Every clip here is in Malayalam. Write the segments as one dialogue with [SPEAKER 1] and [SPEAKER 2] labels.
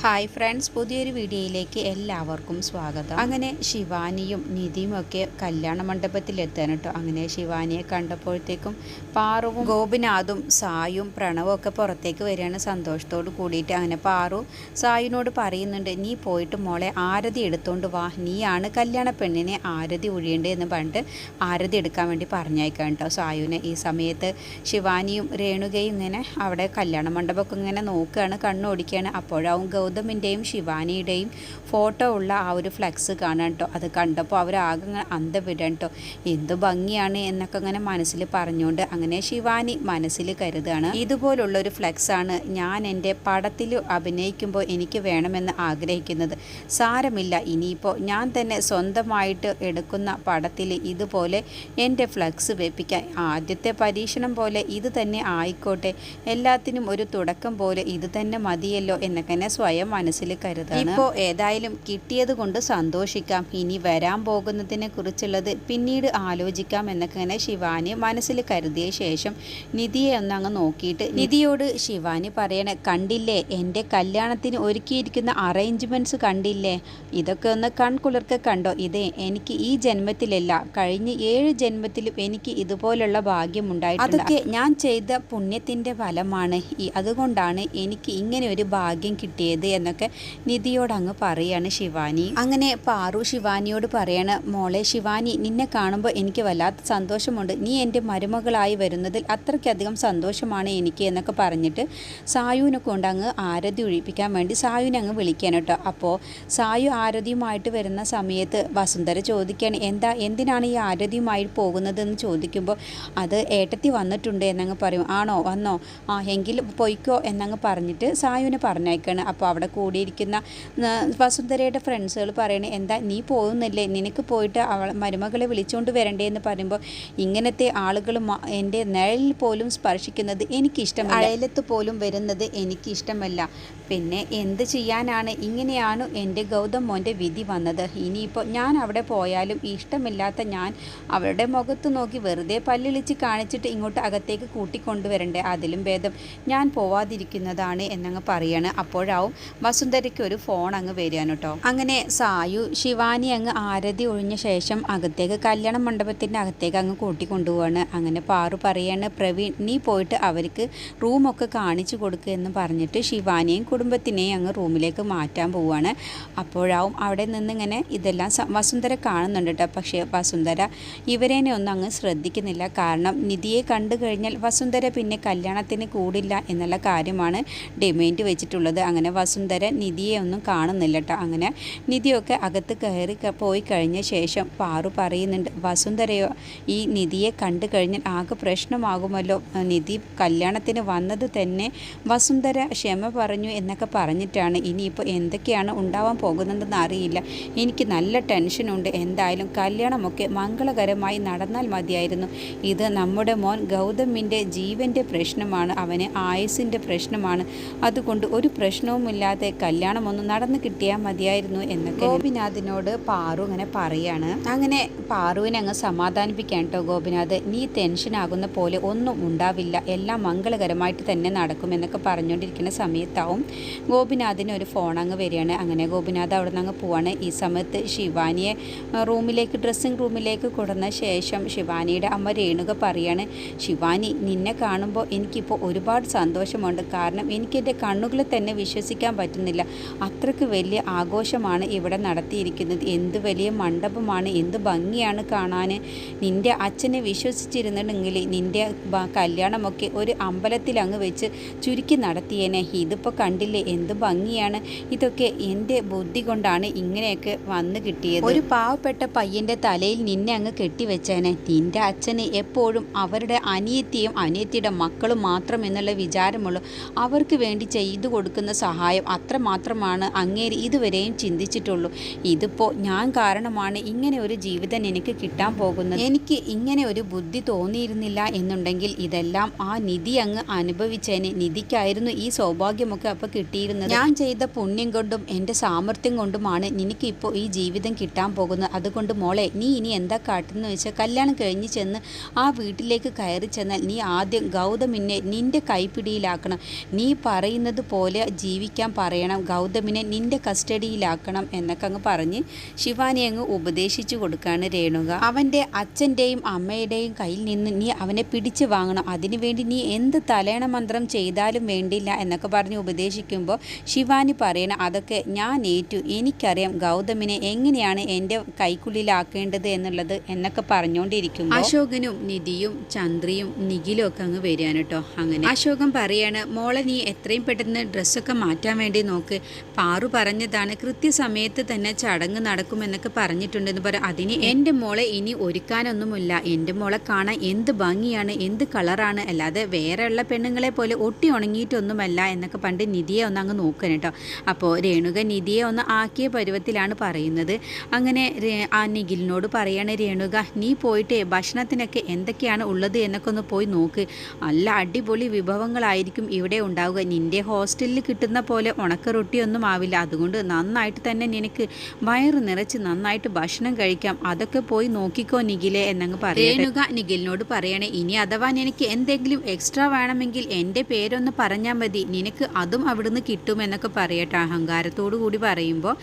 [SPEAKER 1] ഹായ് ഫ്രണ്ട്സ്, പുതിയൊരു വീഡിയോയിലേക്ക് എല്ലാവർക്കും സ്വാഗതം. അങ്ങനെ ശിവാനിയും നിധിയും ഒക്കെ കല്യാണ മണ്ഡപത്തിലെത്താൻ കേട്ടോ. അങ്ങനെ ശിവാനിയെ കണ്ടപ്പോഴത്തേക്കും പാറുവും ഗോപിനാഥും സായും പ്രണവും ഒക്കെ പുറത്തേക്ക് വരികയാണ് സന്തോഷത്തോട് കൂടിയിട്ട്. അങ്ങനെ പാറു സായുനോട് പറയുന്നുണ്ട്, നീ പോയിട്ട് മോളെ ആരതി എടുത്തോണ്ട് വാ, നീയാണ് കല്യാണ പെണ്ണിനെ ആരതി ഒഴിയേണ്ടത് എന്ന് പറഞ്ഞിട്ട് ആരതി എടുക്കാൻ വേണ്ടി പറഞ്ഞയക്കാം കേട്ടോ സായുവിനെ. ഈ സമയത്ത് ശിവാനിയും രേണുകയും ഇങ്ങനെ അവിടെ കല്യാണ മണ്ഡപമൊക്കെ ഇങ്ങനെ നോക്കുകയാണ്, കണ്ണോടിക്കുകയാണ്. അപ്പോഴാവും ഗൗതമിൻ്റെയും ശിവാനിയുടെയും ഫോട്ടോ ഉള്ള ആ ഒരു ഫ്ലെക്സ് കാണാൻ കേട്ടോ. അത് കണ്ടപ്പോൾ അവരാകെ അങ്ങനെ അന്തം വിടാൻ കേട്ടോ. എന്ത് ഭംഗിയാണ് എന്നൊക്കെ അങ്ങനെ മനസ്സിൽ പറഞ്ഞുകൊണ്ട് അങ്ങനെ ശിവാനി മനസ്സിൽ കരുതാണ്, ഇതുപോലുള്ളൊരു ഫ്ലെക്സാണ് ഞാൻ എൻ്റെ പടത്തിൽ അഭിനയിക്കുമ്പോൾ എനിക്ക് വേണമെന്ന് ആഗ്രഹിക്കുന്നത്. സാരമില്ല, ഇനിയിപ്പോൾ ഞാൻ തന്നെ സ്വന്തമായിട്ട് എടുക്കുന്ന പടത്തിൽ ഇതുപോലെ എൻ്റെ ഫ്ലെക്സ് വെപ്പിക്കാൻ ആദ്യത്തെ പരീക്ഷണം പോലെ ഇത് തന്നെ ആയിക്കോട്ടെ, എല്ലാത്തിനും ഒരു തുടക്കം പോലെ ഇത് തന്നെ മതിയല്ലോ എന്നൊക്കെ സ്വയം മനസ്സിൽ കരുതാണ്. ഇപ്പോൾ ഏതായാലും കിട്ടിയത് കൊണ്ട് സന്തോഷിക്കാം, ഇനി വരാൻ പോകുന്നതിനെ കുറിച്ചുള്ളത് പിന്നീട് ആലോചിക്കാം എന്നൊക്കെ ഇങ്ങനെ ശിവാനി മനസ്സിൽ കരുതിയ ശേഷം നിധിയെ ഒന്നങ്ങ് നോക്കിയിട്ട് നിധിയോട് ശിവാനി പറയണേ, കണ്ടില്ലേ എൻ്റെ കല്യാണത്തിന് ഒരുക്കിയിരിക്കുന്ന അറേഞ്ച്മെൻറ്റ്സ് കണ്ടില്ലേ, ഇതൊക്കെ ഒന്ന് കൺകുളിർക്കെ കണ്ടോ, ഇത് എനിക്ക് ഈ ജന്മത്തിലല്ല കഴിഞ്ഞ 7 ജന്മത്തിലും എനിക്ക് ഇതുപോലുള്ള ഭാഗ്യം ഉണ്ടായിട്ടുണ്ട്, അതൊക്കെ ഞാൻ ചെയ്ത പുണ്യത്തിൻ്റെ ഫലമാണ്, അതുകൊണ്ടാണ് എനിക്ക് ഇങ്ങനെ ഒരു ഭാഗ്യം കിട്ടിയത് എന്നൊക്കെ നിധിയോട് അങ്ങ് പറയാണ് ശിവാനി. അങ്ങനെ പാറു ശിവാനിയോട് പറയാണ്, മോളെ ശിവാനി, നിന്നെ കാണുമ്പോൾ എനിക്ക് വല്ലാത്ത സന്തോഷമുണ്ട്, നീ എൻ്റെ മരുമകളായി വരുന്നതിൽ അത്രയ്ക്കധികം സന്തോഷമാണ് എനിക്ക് എന്നൊക്കെ പറഞ്ഞിട്ട് സായുവിനെ കൊണ്ട് അങ്ങ് ആരതി ഒഴിപ്പിക്കാൻ വേണ്ടി സായുവിനെ അങ്ങ് വിളിക്കാൻ കേട്ടോ. അപ്പോൾ സായു ആരതിയുമായിട്ട് വരുന്ന സമയത്ത് വസുന്ധര ചോദിക്കുകയാണ്, എന്തിനാണ് ഈ ആരതിയുമായി പോകുന്നതെന്ന് ചോദിക്കുമ്പോൾ അത് ഏട്ടത്തി വന്നിട്ടുണ്ട് എന്നങ്ങ് പറയും. ആണോ, വന്നോ, എങ്കിൽ പൊയ്ക്കോ എന്നങ്ങ് പറഞ്ഞിട്ട് സായുവിനെ പറഞ്ഞേക്കാണ്. അപ്പോൾ അവിടെ കൂടിയിരിക്കുന്ന വസുന്ധരയുടെ ഫ്രണ്ട്സുകൾ പറയണേ, എന്താ നീ പോകുന്നില്ലേ, നിനക്ക് പോയിട്ട് മരുമകളെ വിളിച്ചുകൊണ്ട് വരണ്ടേ എന്ന് പറയുമ്പോൾ ഇങ്ങനത്തെ ആളുകൾ എൻ്റെ നിഴലിൽ പോലും സ്പർശിക്കുന്നത് എനിക്കിഷ്ടമല്ല, അയലത്ത് പോലും വരുന്നത് എനിക്കിഷ്ടമല്ല, പിന്നെ എന്ത് ചെയ്യാനാണ്, ഇങ്ങനെയാണ് എൻ്റെ ഗൗതം മോൻ്റെ വിധി വന്നത്, ഇനിയിപ്പോൾ ഞാൻ അവിടെ പോയാലും ഇഷ്ടമില്ലാത്ത ഞാൻ അവരുടെ മുഖത്ത് നോക്കി വെറുതെ പല്ലിളിച്ച് കാണിച്ചിട്ട് ഇങ്ങോട്ട് അകത്തേക്ക് കൂട്ടിക്കൊണ്ടുവരണ്ടേ, അതിലും ഭേദം ഞാൻ പോവാതിരിക്കുന്നതാണ് എന്നങ്ങ് പറയാണ്. അപ്പോഴാവും വസുന്ധരയ്ക്ക് ഒരു ഫോൺ അങ്ങ് വരികയാണ് കേട്ടോ. അങ്ങനെ സായു ശിവാനി അങ്ങ് ആരതി ഒഴിഞ്ഞ ശേഷം അകത്തേക്ക് കല്യാണ മണ്ഡപത്തിൻ്റെ അകത്തേക്ക് അങ്ങ് കൂട്ടിക്കൊണ്ടുപോവാണ്. അങ്ങനെ പാറു പറയാണ്, പ്രവീൺ നീ പോയിട്ട് അവർക്ക് റൂമൊക്കെ കാണിച്ചു കൊടുക്കുക എന്ന് പറഞ്ഞിട്ട് ശിവാനിയും കുടുംബത്തിനെയും അങ്ങ് റൂമിലേക്ക് മാറ്റാൻ പോവുകയാണ്. അപ്പോഴാവും അവിടെ നിന്നിങ്ങനെ ഇതെല്ലാം വസുന്ധര കാണുന്നുണ്ട് കേട്ടോ. പക്ഷേ വസുന്ധര ഇവരേനെ ഒന്നും അങ്ങ് ശ്രദ്ധിക്കുന്നില്ല, കാരണം നിധിയെ കണ്ടു കഴിഞ്ഞാൽ വസുന്ധര പിന്നെ കല്യാണത്തിന് കൂടില്ല എന്നുള്ള കാര്യമാണ് ഡിമാൻഡ് വെച്ചിട്ടുള്ളത്. അങ്ങനെ വസുന്ധര നിധിയെ ഒന്നും കാണുന്നില്ല കേട്ടോ. അങ്ങനെ നിധിയൊക്കെ അകത്ത് കയറി പോയി കഴിഞ്ഞ ശേഷം പാറു പറയുന്നുണ്ട്, വസുന്ധരയോ ഈ നിധിയെ കണ്ടു കഴിഞ്ഞാൽ ആകെ പ്രശ്നമാകുമല്ലോ, നിധി കല്യാണത്തിന് വന്നത് തന്നെ വസുന്ധര ക്ഷമ പറഞ്ഞു എന്നൊക്കെ പറഞ്ഞിട്ടാണ്, ഇനിയിപ്പോൾ എന്തൊക്കെയാണ് ഉണ്ടാവാൻ പോകുന്നതെന്ന് അറിയില്ല, എനിക്ക് നല്ല ടെൻഷനുണ്ട്, എന്തായാലും കല്യാണമൊക്കെ മംഗളകരമായി നടന്നാൽ മതിയായിരുന്നു, ഇത് നമ്മുടെ മോൻ ഗൗതമിൻ്റെ ജീവൻ്റെ പ്രശ്നമാണ്, അവന് ആയുസിൻ്റെ പ്രശ്നമാണ്, അതുകൊണ്ട് ഒരു പ്രശ്നവുമില്ലാതെ കല്യാണം ഒന്ന് നടന്നു കിട്ടിയാൽ മതിയായിരുന്നു എന്നൊക്കെ ഗോപിനാഥിനോട് പാറു ഇങ്ങനെ പറയാണ്. അങ്ങനെ പാറുവിനെ അങ്ങ് സമാധാനിപ്പിക്കാൻ കേട്ടോ ഗോപിനാഥ്, നീ ടെൻഷനാകുന്ന പോലെ ഒന്നും ഉണ്ടാവില്ല, എല്ലാം മംഗളകരമായിട്ട് തന്നെ നടക്കുമെന്നൊക്കെ പറഞ്ഞുകൊണ്ടിരിക്കുന്ന സമയത്താവും ഗോപിനാഥിന് ഒരു ഫോൺ അങ്ങ് വരികയാണ്. അങ്ങനെ ഗോപിനാഥ് അവിടെ നിന്ന് അങ്ങ് പോവാണ്. ഈ സമയത്ത് ശിവാനിയെ ഡ്രസ്സിംഗ് റൂമിലേക്ക് കൊടുന്ന ശേഷം ശിവാനിയുടെ അമ്മ രേണുക പറയാണ്, ശിവാനി നിന്നെ കാണുമ്പോൾ എനിക്കിപ്പോൾ ഒരുപാട് സന്തോഷമുണ്ട്, കാരണം എനിക്കെൻ്റെ കണ്ണുകളെ തന്നെ വിശ്വസിക്കാൻ പറ്റുന്നില്ല, അത്രയ്ക്ക് വലിയ ആഘോഷമാണ് ഇവിടെ നടത്തിയിരിക്കുന്നത്, എന്ത് വലിയ മണ്ഡപമാണ്, എന്ത് ഭംഗിയാണ് കാണാൻ, നിൻ്റെ അച്ഛനെ വിശ്വസിച്ചിരുന്നുണ്ടെങ്കിൽ നിൻ്റെ കല്യാണമൊക്കെ ഒരു അമ്പലത്തിൽ അങ്ങ് വെച്ച് ചുരുക്കി നടത്തിയേനെ, ഇതിപ്പോൾ കണ്ടില്ലേ എന്ത് ഭംഗിയാണ്, ഇതൊക്കെ എൻ്റെ ബുദ്ധി കൊണ്ടാണ് ഇങ്ങനെയൊക്കെ വന്ന് കിട്ടിയത്, ഒരു പാവപ്പെട്ട പയ്യൻ്റെ തലയിൽ നിന്നെ അങ്ങ് കെട്ടിവെച്ചേനെ, നിൻ്റെ അച്ഛന് എപ്പോഴും അവരുടെ അനിയത്തിയുടെ മക്കളും മാത്രം എന്നുള്ള വിചാരമുള്ളൂ, അവർക്ക് വേണ്ടി ചെയ്തു കൊടുക്കുന്ന സഹായം അത്രമാത്രമാണ് അങ്ങേര് ഇതുവരെയും ചിന്തിച്ചിട്ടുള്ളൂ, ഇതിപ്പോൾ ഞാൻ കാരണമാണ് ഇങ്ങനെ ഒരു ജീവിതം എനിക്ക് കിട്ടാൻ പോകുന്നത്, എനിക്ക് ഇങ്ങനെ ഒരു ബുദ്ധി തോന്നിയിരുന്നില്ല എന്നുണ്ടെങ്കിൽ ഇതെല്ലാം ആ നിധി അങ്ങ് അനുഭവിച്ചേനെ, നിധിക്കായിരുന്നു ഈ സൗഭാഗ്യമൊക്കെ അപ്പോൾ കിട്ടിയിരുന്നത്, ഞാൻ ചെയ്ത പുണ്യം കൊണ്ടും എൻ്റെ സാമർത്ഥ്യം കൊണ്ടുമാണ് നിനക്കിപ്പോൾ ഈ ജീവിതം കിട്ടാൻ പോകുന്നത്, അതുകൊണ്ട് മോളെ നീ ഇനി എന്താ കാട്ടുന്നു വെച്ചാൽ കല്യാണം കഴിഞ്ഞ് ചെന്ന് ആ വീട്ടിലേക്ക് കയറി ചെന്നാൽ നീ ആദ്യം ഗൗതമിനെ നിൻ്റെ കൈപ്പിടിയിലാക്കണം, നീ പറയുന്നത് പോലെ ജീവിക്കാൻ എല്ലാം പറയണം, ഗൗതമിനെ നിൻ്റെ കസ്റ്റഡിയിലാക്കണം എന്നൊക്കെ അങ്ങ് പറഞ്ഞ് ശിവാനി അങ്ങ് ഉപദേശിച്ചു കൊടുക്കുകയാണ് രേണുക. അവൻ്റെ അച്ഛൻ്റെയും അമ്മയുടെയും കയ്യിൽ നിന്ന് നീ അവനെ പിടിച്ചു വാങ്ങണം, അതിനുവേണ്ടി നീ എന്ത് തലേണ മന്ത്രം ചെയ്താലും വേണ്ടില്ല എന്നൊക്കെ പറഞ്ഞ് ഉപദേശിക്കുമ്പോൾ ശിവാനി പറയണം, അതൊക്കെ ഞാൻ ഏറ്റു, എനിക്കറിയാം ഗൗതമിനെ എങ്ങനെയാണ് എൻ്റെ കൈക്കുള്ളിലാക്കേണ്ടത് എന്നുള്ളത് എന്നൊക്കെ പറഞ്ഞുകൊണ്ടിരിക്കുമ്പോൾ അശോകനും നിധിയും ചന്ദ്രയും നിഖിലും ഒക്കെ അങ്ങ് വരികയാണ് കേട്ടോ. അങ്ങനെ അശോകൻ പറയാണ്, മോളെ നീ എത്രയും പെട്ടെന്ന് ഡ്രസ്സൊക്കെ മാറ്റാൻ വേണ്ടി നോക്ക്, പാറു പറഞ്ഞതാണ് കൃത്യസമയത്ത് തന്നെ ചടങ്ങ് നടക്കുമെന്നൊക്കെ പറഞ്ഞിട്ടുണ്ടെന്ന് പറ. അതിന് എൻ്റെ മോളെ ഇനി ഒരുക്കാനൊന്നുമില്ല, എൻ്റെ മോളെ കാണാൻ എന്ത് ഭംഗിയാണ്, എന്ത് കളറാണ്, അല്ലാതെ വേറെയുള്ള പെണ്ണുങ്ങളെ പോലെ ഒട്ടി ഉണങ്ങിയിട്ടൊന്നുമല്ല എന്നൊക്കെ പണ്ട് നിധിയെ ഒന്ന് അങ്ങ് നോക്കണം കേട്ടോ. അപ്പോൾ രേണുക നിധിയെ ഒന്ന് ആക്കിയ പരുവത്തിലാണ് പറയുന്നത്. അങ്ങനെ ആ നിഖിലിനോട് പറയാണ് രേണുക, നീ പോയിട്ട് ഭക്ഷണത്തിനൊക്കെ എന്തൊക്കെയാണ് ഉള്ളത് എന്നൊക്കെ ഒന്ന് പോയി നോക്ക്, നല്ല അടിപൊളി വിഭവങ്ങളായിരിക്കും ഇവിടെ ഉണ്ടാവുക, നിൻ്റെ ഹോസ്റ്റലിൽ കിട്ടുന്ന പോലെ ഉണക്ക റൊട്ടിയൊന്നും ആവില്ല, അതുകൊണ്ട് നന്നായിട്ട് തന്നെ നിനക്ക് വയറ് നിറച്ച് നന്നായിട്ട് ഭക്ഷണം കഴിക്കാം, അതൊക്കെ പോയി നോക്കിക്കോ നിഖിലെ എന്നങ്ങ് പറയും. രേണുക നിഖിലിനോട് പറയണേ, ഇനി അഥവാ നിനക്ക് എന്തെങ്കിലും എക്സ്ട്രാ വേണമെങ്കിൽ എൻ്റെ പേരൊന്ന് പറഞ്ഞാൽ മതി, നിനക്ക് അതും അവിടുന്ന് കിട്ടുമെന്നൊക്കെ പറയട്ടെ. അഹങ്കാരത്തോടു കൂടി പറയുമ്പോൾ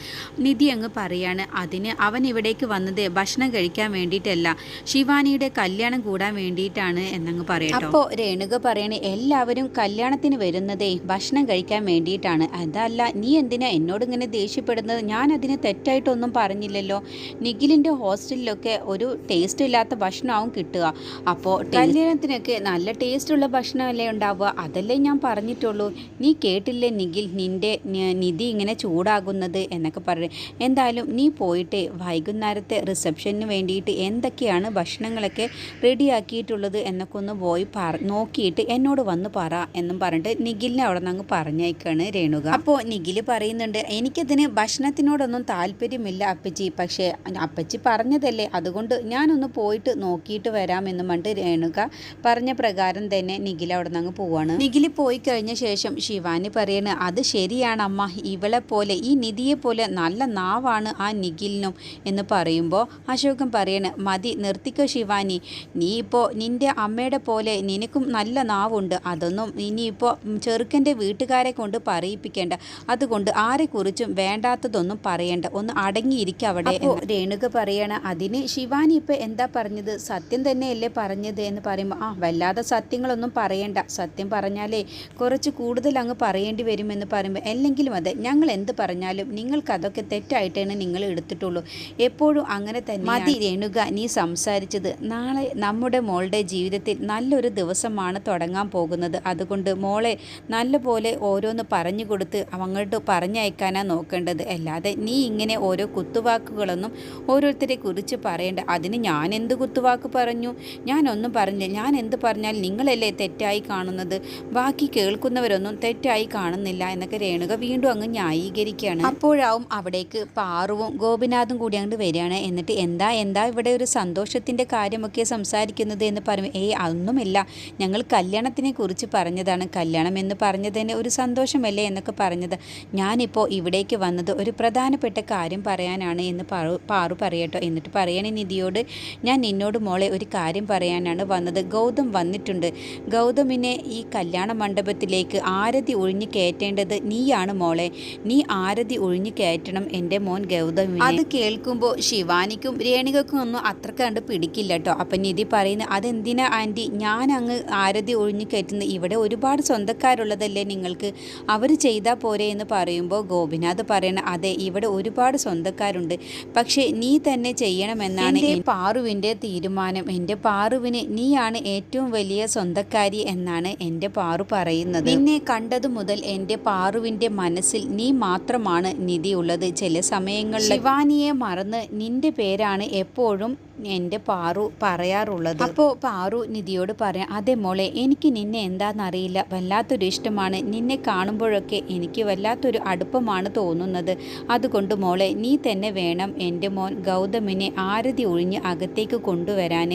[SPEAKER 1] നിധി അങ്ങ് പറയാണ്, അതിന് അവൻ ഇവിടേക്ക് വന്നത് ഭക്ഷണം കഴിക്കാൻ വേണ്ടിയിട്ടല്ല, ശിവാനിയുടെ കല്യാണം കൂടാൻ വേണ്ടിയിട്ടാണ് എന്നങ്ങ് പറയട്ടോ. അപ്പോൾ രേണുക പറയണേ, എല്ലാവരും കല്യാണത്തിന് വരുന്നതേ ഭക്ഷണം കഴിക്കാൻ വേണ്ടിയിട്ടാണ്, അതല്ല നീ എന്തിനാ എന്നോട് ഇങ്ങനെ ദേഷ്യപ്പെടുന്നത്, ഞാൻ അതിന് തെറ്റായിട്ടൊന്നും പറഞ്ഞില്ലല്ലോ, നിഖിലിൻ്റെ ഹോസ്റ്റലിലൊക്കെ ഒരു ടേസ്റ്റ് ഇല്ലാത്ത ഭക്ഷണമാവും കിട്ടുക, അപ്പോൾ കല്യാണത്തിനൊക്കെ നല്ല ടേസ്റ്റുള്ള ഭക്ഷണമല്ലേ ഉണ്ടാവുക, അതല്ലേ ഞാൻ പറഞ്ഞിട്ടുള്ളൂ, നീ കേട്ടില്ലേ നിഖിൽ നിൻ്റെ നിധി ഇങ്ങനെ ചൂടാകുന്നത് എന്നൊക്കെ പറയും. എന്തായാലും നീ പോയിട്ട് വൈകുന്നേരത്തെ റിസപ്ഷന് വേണ്ടിയിട്ട് എന്തൊക്കെയാണ് ഭക്ഷണങ്ങളൊക്കെ റെഡിയാക്കിയിട്ടുള്ളത് എന്നൊക്കെ ഒന്ന് പോയി നോക്കിയിട്ട് എന്നോട് വന്ന് പറ എന്നും പറഞ്ഞിട്ട് നിഖിലിനെ അവിടെ നിന്ന് അങ്ങ് പറഞ്ഞേക്കാണ് രേണുക. അപ്പോൾ നിഖിൽ പറയുന്നുണ്ട്, എനിക്കതിന് ഭക്ഷണത്തിനോടൊന്നും താല്പര്യമില്ല അപ്പച്ചി, പക്ഷേ അപ്പച്ചി പറഞ്ഞതല്ലേ, അതുകൊണ്ട് ഞാനൊന്ന് പോയിട്ട് നോക്കിയിട്ട് വരാമെന്നും പറഞ്ഞിട്ട് രേണുക പറഞ്ഞ പ്രകാരം തന്നെ നിഖിൽ അവിടെ നിന്ന് അങ്ങ് പോവാണ്. നിഖിൽ പോയി കഴിഞ്ഞ ശേഷം ശിവാനി പറയണ്, അത് ശരിയാണ് അമ്മ, ഇവളെ പോലെ ഈ നിധിയെ പോലെ നല്ല നാവാണ് ആ നിഖിലിനും എന്ന് പറയുമ്പോൾ അശോകൻ പറയണ്, മതി നിർത്തിക്കോ ശിവാനി, നീ ഇപ്പോൾ നിൻ്റെ അമ്മയുടെ പോലെ നിനക്കും നല്ല നാവുണ്ട്, അതൊന്നും ഇനിയിപ്പോൾ ചെറുക്കൻ്റെ വീട്ടുകാരെ കൊണ്ട് പറയിപ്പിക്കേണ്ട, അതുകൊണ്ട് ആരെക്കുറിച്ചും വേണ്ടാത്തതൊന്നും പറയേണ്ട, ഒന്ന് അടങ്ങിയിരിക്കുക അവിടെ. രേണുക പറയണ, അതിന് ശിവാനി ഇപ്പോൾ എന്താ പറഞ്ഞത്, സത്യം തന്നെയല്ലേ പറഞ്ഞത് എന്ന് പറയുമ്പോൾ വല്ലാതെ സത്യങ്ങളൊന്നും പറയേണ്ട, സത്യം പറഞ്ഞാലേ കുറച്ച് കൂടുതൽ അങ്ങ് പറയേണ്ടി വരുമെന്ന് പറയുമ്പോൾ, അല്ലെങ്കിലും അതെ ഞങ്ങൾ എന്ത് പറഞ്ഞാലും നിങ്ങൾക്ക് അതൊക്കെ തെറ്റായിട്ടാണ് നിങ്ങൾ എടുത്തിട്ടുള്ളൂ, എപ്പോഴും അങ്ങനെ തന്നെ മതി രേണുക നീ സംസാരിച്ചത്, നാളെ നമ്മുടെ മോളുടെ ജീവിതത്തിൽ നല്ലൊരു ദിവസമാണ് തുടങ്ങാൻ പോകുന്നത്, അതുകൊണ്ട് മോളെ നല്ലപോലെ ഓരോന്ന് പറഞ്ഞു കൊടുത്ത് അങ്ങോട്ട് പറഞ്ഞയക്കാനാണ് നോക്കേണ്ടത്, അല്ലാതെ നീ ഇങ്ങനെ ഓരോ കുത്തുവാക്കുകളൊന്നും ഓരോരുത്തരെ കുറിച്ച് പറയേണ്ട. അതിന് ഞാൻ എന്ത് കുത്തുവാക്ക് പറഞ്ഞു, ഞാനൊന്നും പറഞ്ഞില്ല, ഞാൻ എന്ത് പറഞ്ഞാൽ നിങ്ങളല്ലേ തെറ്റായി കാണുന്നത്, ബാക്കി കേൾക്കുന്നവരൊന്നും തെറ്റായി കാണുന്നില്ല എന്നൊക്കെ രേണുക വീണ്ടും അങ്ങ് ന്യായീകരിക്കുകയാണ്. അപ്പോഴാവും അവിടേക്ക് പാറുവും ഗോപിനാഥും കൂടി അങ്ങോട്ട് വരികയാണ്. എന്നിട്ട് എന്താ ഇവിടെ ഒരു സന്തോഷത്തിൻ്റെ കാര്യമൊക്കെ സംസാരിക്കുന്നത് എന്ന് പറയും. അതൊന്നുമില്ല, ഞങ്ങൾ കല്യാണത്തിനെ കുറിച്ച് പറഞ്ഞതാണ്, കല്യാണം എന്ന് പറഞ്ഞതിന് ഒരു സന്തോഷമല്ലേ എന്നൊക്കെ പറഞ്ഞത്, ഞാനിപ്പോൾ ഇവിടേക്ക് വന്നത് ഒരു പ്രധാനപ്പെട്ട കാര്യം പറയാനാണ് എന്ന് പാറു പറയട്ടോ. എന്നിട്ട് പറയണേ നിധിയോട്, ഞാൻ നിന്നോട് മോളെ ഒരു കാര്യം പറയാനാണ് വന്നത്, ഗൗതം വന്നിട്ടുണ്ട്, ഗൗതമിനെ ഈ കല്യാണ മണ്ഡപത്തിലേക്ക് ആരതി ഒഴിഞ്ഞു കയറ്റേണ്ടത് നീയാണ് മോളെ, നീ ആരതി ഒഴിഞ്ഞു കയറ്റണം എൻ്റെ മോൻ ഗൗതമിനെ. അത് കേൾക്കുമ്പോൾ ശിവാനിക്കും രേണുകൾക്കും ഒന്നും അത്ര കണ്ട് പിടിക്കില്ല കേട്ടോ. അപ്പം നിധി പറയുന്നത്, അതെന്തിനാ ആൻറ്റി ഞാൻ അങ്ങ് ആരതി ഒഴിഞ്ഞു കയറ്റുന്നത്, ഇവിടെ ഒരുപാട് സ്വന്തക്കാരുള്ളതല്ലേ നിങ്ങൾക്ക്, അവർ ചെയ്താൽ പോരെ എന്ന് പറയുമ്പോൾ ഗോപിനാഥ് പറയണ, അതെ ഇവിടെ ഒരുപാട് സ്വന്തക്കാരുണ്ട്, പക്ഷേ നീ തന്നെ ചെയ്യണമെന്നാണ് എൻ്റെ പാറുവിൻ്റെ തീരുമാനം, എൻ്റെ പാറുവിന് നീയാണ് ഏറ്റവും വലിയ സ്വന്തക്കാരി എന്നാണ് എൻ്റെ പാറു പറയുന്നത്, നിന്നെ കണ്ടതു മുതൽ എൻ്റെ പാറുവിൻ്റെ മനസ്സിൽ നീ മാത്രമാണ് നിധി ഉള്ളത്, ചില സമയങ്ങളിൽ ശിവാനിയെ മറന്ന് നിന്റെ പേരാണ് എപ്പോഴും എൻ്റെ പാറു പറയാറുള്ളത്. അപ്പോൾ പാറു നിധിയോട് പറയാം, അതെ മോളെ എനിക്ക് നിന്നെ എന്താണെന്നറിയില്ല, വല്ലാത്തൊരു ഇഷ്ടമാണ്, നിന്നെ കാണുമ്പോഴൊക്കെ എനിക്ക് വല്ലാത്തൊരു അടുപ്പമാണ് തോന്നുന്നത്, അതുകൊണ്ട് മോളെ നീ തന്നെ വേണം എൻ്റെ മോൻ ഗൗതമിനെ ആരതി ഒഴിഞ്ഞ് അകത്തേക്ക് കൊണ്ടുവരാൻ,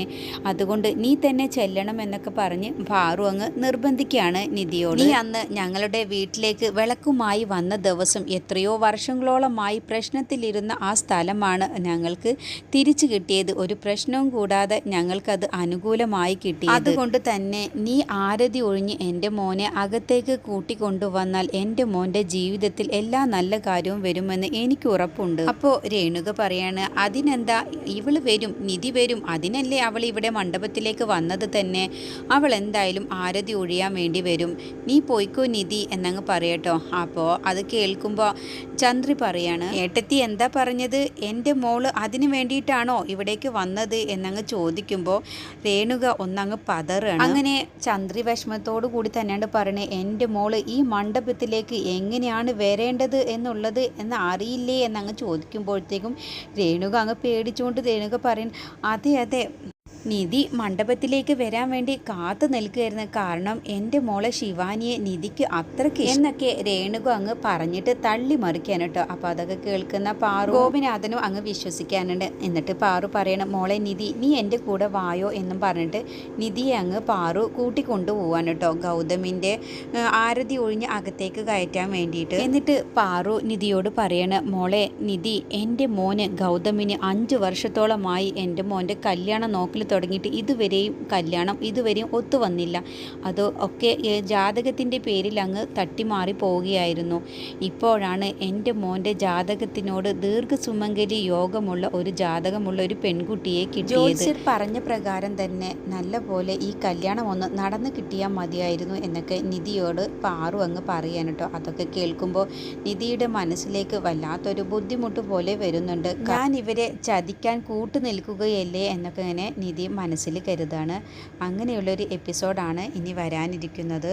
[SPEAKER 1] അതുകൊണ്ട് നീ തന്നെ ചെല്ലണം എന്നൊക്കെ പറഞ്ഞ് പാറു അങ്ങ് നിർബന്ധിക്കുകയാണ് നിധിയോട്. നീ അന്ന് ഞങ്ങളുടെ വീട്ടിലേക്ക് വിളക്കുമായി വന്ന ദിവസം എത്രയോ വർഷങ്ങളോളമായി പ്രശ്നത്തിലിരുന്ന ആ സ്ഥലമാണ് ഞങ്ങൾക്ക് തിരിച്ചു കിട്ടിയത്, ഒരു പ്രശ്നവും കൂടാതെ ഞങ്ങൾക്കത് അനുകൂലമായി കിട്ടി. അതുകൊണ്ട് തന്നെ നീ ആരതി ഒഴിഞ്ഞ് എൻ്റെ മോനെ അകത്തേക്ക് കൂട്ടിക്കൊണ്ടുവന്നാൽ എൻ്റെ മോൻ്റെ ജീവിതത്തിൽ എല്ലാ നല്ല കാര്യവും വരുമെന്ന് എനിക്ക് ഉറപ്പുണ്ട്. അപ്പോൾ രേണുക പറയാണ്, അതിനെന്താ, ഇവള് വരും, നിധി വരും, അതിനല്ലേ അവൾ ഇവിടെ മണ്ഡപത്തിലേക്ക് വന്നത് തന്നെ. അവൾ എന്തായാലും ആരതി ഒഴിയാൻ വേണ്ടി വരും. നീ പോയിക്കോ നിധി എന്നങ്ങ് പറയട്ടോ. അപ്പോൾ അത് കേൾക്കുമ്പോൾ ചന്ദ്രി പറയാണ്, ഏട്ടത്തി എന്താ പറഞ്ഞത്, എൻ്റെ മോള് അതിന് വേണ്ടിയിട്ടാണോ ഇവിടേക്ക് വന്നത് എന്നങ്ങ് ചോദിക്കുമ്പോൾ രേണുക ഒന്നങ്ങ് പതറാണ്. അങ്ങനെ ചന്ദ്രി വിഷമത്തോടു കൂടി തന്നെയാണ് പറയണേ, എൻ്റെ മോള് ഈ മണ്ഡപത്തിലേക്ക് എങ്ങനെയാണ് വരേണ്ടത് എന്നുള്ളത് എന്ന് അറിയില്ലേ എന്നങ്ങ് ചോദിക്കുമ്പോഴത്തേക്കും രേണുക അങ്ങ് പേടിച്ചുകൊണ്ട് രേണുക പറയും, അതെ അതെ, നിധി മണ്ഡപത്തിലേക്ക് വരാൻ വേണ്ടി കാത്തു നിൽക്കുകയായിരുന്നു. കാരണം എൻ്റെ മോളെ ശിവാനിയെ നിധിക്ക് അത്രയ്ക്ക് എന്നൊക്കെ രേണുക അങ്ങ് പറഞ്ഞിട്ട് തള്ളി മറിക്കാൻ കേട്ടോ. അപ്പോൾ അതൊക്കെ കേൾക്കുന്ന പാറു ഗോപിനാഥനും അങ്ങ് വിശ്വസിക്കാനുണ്ട്. എന്നിട്ട് പാറു പറയണം, മോളെ നിധി നീ എൻ്റെ കൂടെ വായോ എന്നും പറഞ്ഞിട്ട് നിധിയെ അങ്ങ് പാറു കൂട്ടിക്കൊണ്ടു പോവാൻ കേട്ടോ, ഗൗതമിൻ്റെ ആരതി ഒഴിഞ്ഞ് അകത്തേക്ക് കയറ്റാൻ വേണ്ടിയിട്ട്. എന്നിട്ട് പാറു നിധിയോട് പറയണ, മോളെ നിധി, എൻ്റെ മോന് ഗൗതമിന് 5 വർഷത്തോളമായി എൻ്റെ മോൻ്റെ കല്യാണം നോക്കൽ തുടങ്ങിയിട്ട് ഇതുവരെയും ഒത്തു വന്നില്ല. അത് ഒക്കെ ജാതകത്തിൻ്റെ പേരിൽ അങ്ങ് തട്ടിമാറി പോവുകയായിരുന്നു. ഇപ്പോഴാണ് എൻ്റെ മോൻ്റെ ജാതകത്തിനോട് ദീർഘസുമംഗലി യോഗമുള്ള ഒരു പെൺകുട്ടിയെ കിട്ടിയത്. ജ്യോത്സ്യർ പറഞ്ഞ പ്രകാരം തന്നെ നല്ല പോലെ ഈ കല്യാണം ഒന്ന് നടന്നു കിട്ടിയാൽ മതിയായിരുന്നു എന്നൊക്കെ നിധിയോട് പാറു അങ്ങ് പറയാൻ കേട്ടോ. അതൊക്കെ കേൾക്കുമ്പോൾ നിധിയുടെ മനസ്സിലേക്ക് വല്ലാത്തൊരു ബുദ്ധിമുട്ട് പോലെ വരുന്നുണ്ട്. ഞാൻ ഇവരെ ചതിക്കാൻ കൂട്ടു നിൽക്കുകയല്ലേ എന്നൊക്കെ ഇങ്ങനെ നിധി മനസ്സിൽ കരുതാണ്. അങ്ങനെയുള്ളൊരു എപ്പിസോഡാണ് ഇനി വരാനിരിക്കുന്നത്.